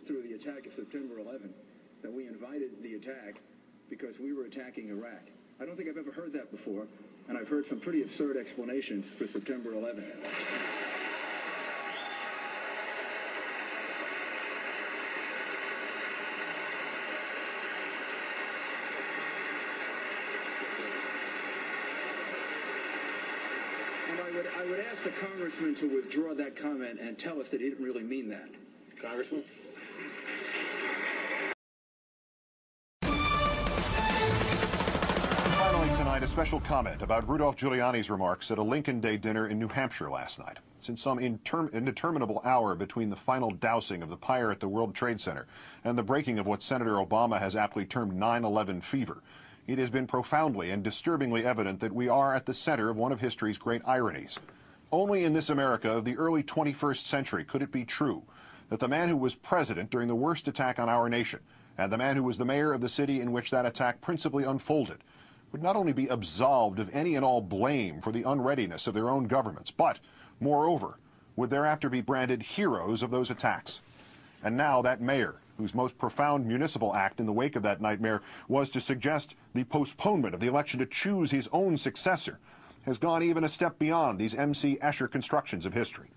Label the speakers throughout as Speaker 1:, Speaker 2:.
Speaker 1: through the attack of September 11th that we invited the attack because we were attacking Iraq. I don't think I've ever heard that before, and I've heard some pretty absurd explanations for September 11th. I would ask the congressman to withdraw that comment and tell us that he didn't really mean that.
Speaker 2: Congressman?
Speaker 3: Finally tonight, a special comment about Rudolph Giuliani's remarks at a Lincoln Day dinner in New Hampshire last night. Since some indeterminable hour between the final dousing of the pyre at the World Trade Center and the breaking of what Senator Obama has aptly termed 9/11 fever, it has been profoundly and disturbingly evident that we are at the center of one of history's great ironies. Only in this America of the early 21st century could it be true that the man who was president during the worst attack on our nation and the man who was the mayor of the city in which that attack principally unfolded would not only be absolved of any and all blame for the unreadiness of their own governments, but, moreover, would thereafter be branded heroes of those attacks. And now that mayor, whose most profound municipal act in the wake of that nightmare was to suggest the postponement of the election to choose his own successor, has gone even a step beyond these M.C. Escher constructions of history.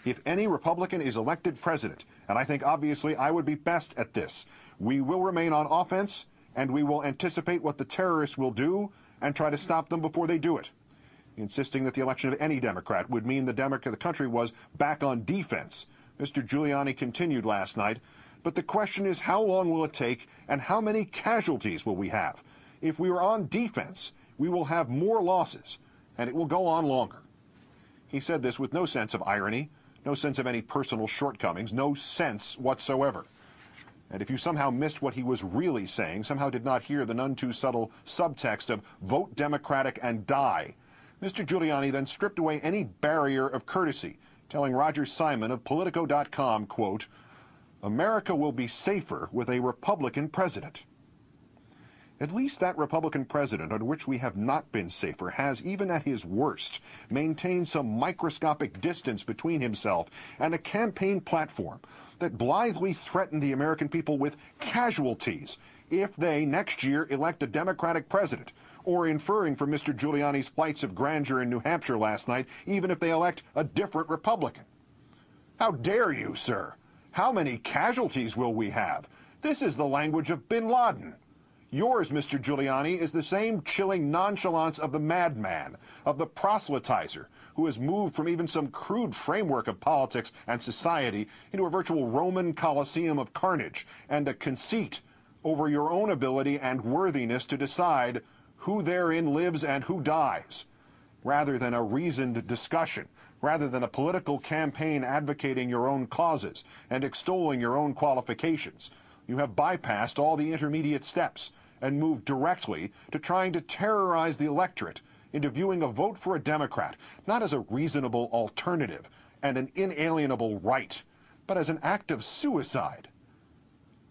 Speaker 3: If any Republican is elected president, and I think obviously I would be best at this, we will remain on offense, and we will anticipate what the terrorists will do and try to stop them before they do it. Insisting that the election of any Democrat would mean the country was back on defense, Mr. Giuliani continued last night, but the question is how long will it take and how many casualties will we have? If we are on defense, we will have more losses, and it will go on longer. He said this with no sense of irony, no sense of any personal shortcomings, no sense whatsoever. And if you somehow missed what he was really saying, somehow did not hear the none too subtle subtext of vote Democratic and die, Mr. Giuliani then stripped away any barrier of courtesy, telling Roger Simon of Politico.com, quote, "America will be safer with a Republican president." At least that Republican president, on which we have not been safer, has, even at his worst, maintained some microscopic distance between himself and a campaign platform that blithely threatened the American people with casualties if they next year elect a Democratic president, or inferring from Mr. Giuliani's flights of grandeur in New Hampshire last night, even if they elect a different Republican. How dare you, sir? How many casualties will we have? This is the language of bin Laden. Yours, Mr. Giuliani, is the same chilling nonchalance of the madman, of the proselytizer, who has moved from even some crude framework of politics and society into a virtual Roman Colosseum of carnage and a conceit over your own ability and worthiness to decide who therein lives and who dies, rather than a reasoned discussion, rather than a political campaign advocating your own causes and extolling your own qualifications. You have bypassed all the intermediate steps and moved directly to trying to terrorize the electorate into viewing a vote for a Democrat not as a reasonable alternative and an inalienable right, but as an act of suicide.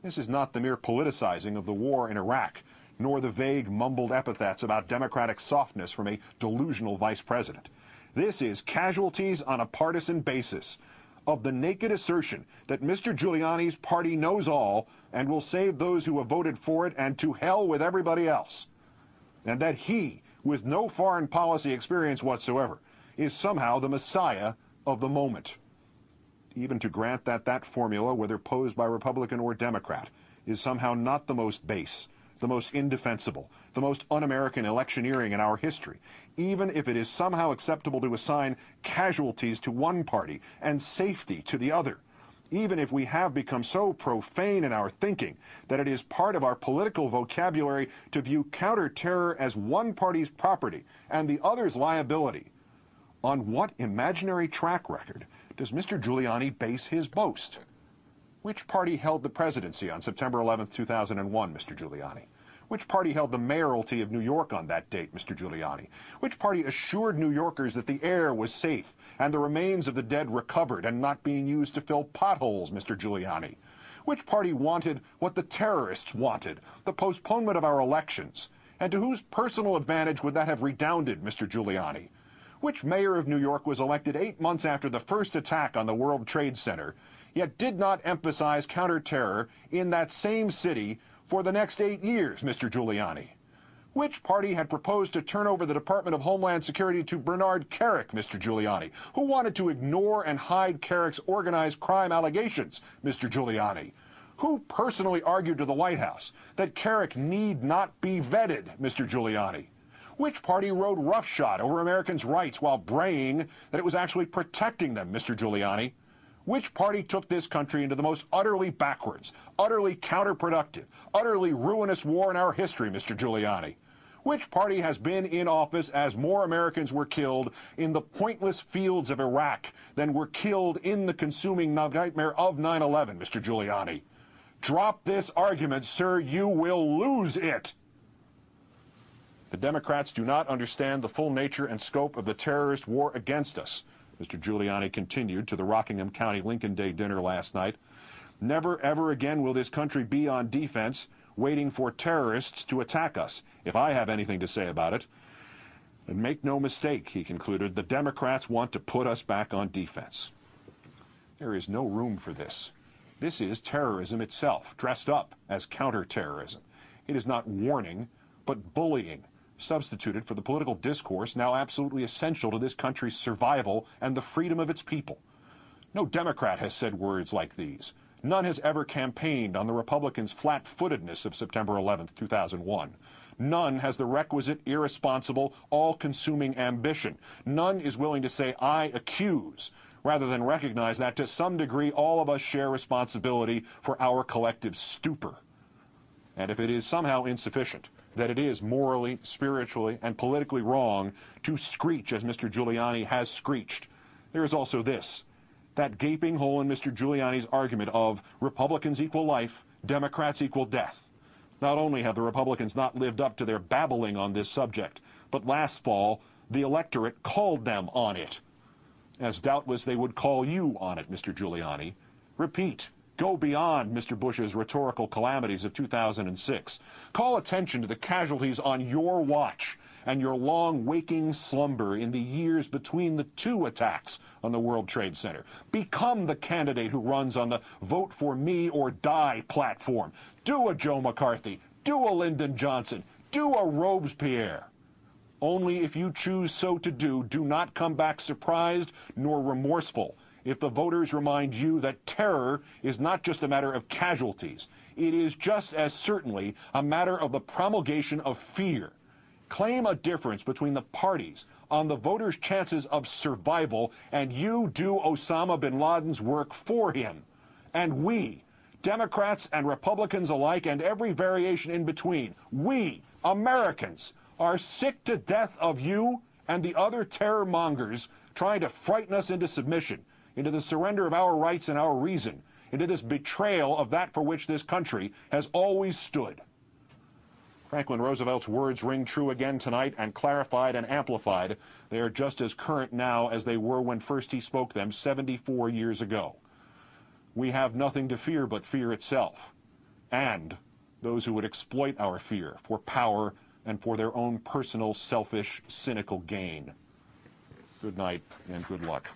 Speaker 3: This is not the mere politicizing of the war in Iraq, nor the vague, mumbled epithets about democratic softness from a delusional vice president. This is casualties on a partisan basis of the naked assertion that Mr. Giuliani's party knows all and will save those who have voted for it and to hell with everybody else, and that he, with no foreign policy experience whatsoever, is somehow the messiah of the moment. Even to grant that that formula, whether posed by Republican or Democrat, is somehow not the most base, the most indefensible, the most un-American electioneering in our history, even if it is somehow acceptable to assign casualties to one party and safety to the other, even if we have become so profane in our thinking that it is part of our political vocabulary to view counter-terror as one party's property and the other's liability. On what imaginary track record does Mr. Giuliani base his boast? Which party held the presidency on September 11, 2001, Mr. Giuliani? Which party held the mayoralty of New York on that date, Mr. Giuliani? Which party assured New Yorkers that the air was safe and the remains of the dead recovered and not being used to fill potholes, Mr. Giuliani? Which party wanted what the terrorists wanted, the postponement of our elections? And to whose personal advantage would that have redounded, Mr. Giuliani? Which mayor of New York was elected 8 months after the first attack on the World Trade Center, yet did not emphasize counterterror in that same city for the next 8 years, Mr. Giuliani? Which party had proposed to turn over the Department of Homeland Security to Bernard Kerik, Mr. Giuliani? Who wanted to ignore and hide Kerik's organized crime allegations, Mr. Giuliani? Who personally argued to the White House that Kerik need not be vetted, Mr. Giuliani? Which party rode roughshod over Americans' rights while braying that it was actually protecting them, Mr. Giuliani? Which party took this country into the most utterly backwards, utterly counterproductive, utterly ruinous war in our history, Mr. Giuliani? Which party has been in office as more Americans were killed in the pointless fields of Iraq than were killed in the consuming nightmare of 9/11, Mr. Giuliani? Drop this argument, sir. You will lose it. The Democrats do not understand the full nature and scope of the terrorist war against us, Mr. Giuliani continued to the Rockingham County Lincoln Day dinner last night. Never, ever again will this country be on defense, waiting for terrorists to attack us, if I have anything to say about it. And make no mistake, he concluded, the Democrats want to put us back on defense. There is no room for this. This is terrorism itself, dressed up as counterterrorism. It is not warning, but bullying, substituted for the political discourse now absolutely essential to this country's survival and the freedom of its people. No Democrat has said words like these. None has ever campaigned on the Republicans' flat-footedness of September 11th, 2001. None has the requisite, irresponsible, all-consuming ambition. None is willing to say, I accuse, rather than recognize that to some degree all of us share responsibility for our collective stupor. And if it is somehow insufficient, that it is morally, spiritually, and politically wrong to screech as Mr. Giuliani has screeched, there is also this. That gaping hole in Mr. Giuliani's argument of Republicans equal life, Democrats equal death. Not only have the Republicans not lived up to their babbling on this subject, but last fall, the electorate called them on it. As doubtless they would call you on it, Mr. Giuliani. Repeat. Go beyond Mr. Bush's rhetorical calamities of 2006. Call attention to the casualties on your watch and your long waking slumber in the years between the two attacks on the World Trade Center. Become the candidate who runs on the vote for me or die platform. Do a Joe McCarthy. Do a Lyndon Johnson. Do a Robespierre. Only if you choose so to do not come back surprised nor remorseful if the voters remind you that terror is not just a matter of casualties. It is just as certainly a matter of the promulgation of fear. Claim a difference between the parties on the voters' chances of survival, and you do Osama bin Laden's work for him. And we, Democrats and Republicans alike, and every variation in between, we, Americans, are sick to death of you and the other terror mongers trying to frighten us into submission, into the surrender of our rights and our reason, into this betrayal of that for which this country has always stood. Franklin Roosevelt's words ring true again tonight, and clarified and amplified. They are just as current now as they were when first he spoke them 74 years ago. We have nothing to fear but fear itself, and those who would exploit our fear for power and for their own personal, selfish, cynical gain. Good night and good luck.